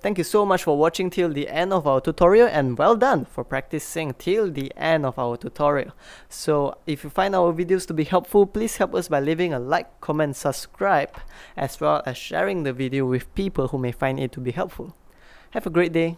Thank you so much for watching till the end of our tutorial, and well done for practicing till the end of our tutorial. So if you find our videos to be helpful, please help us by leaving a like, comment, subscribe, as well as sharing the video with people who may find it to be helpful. Have a great day.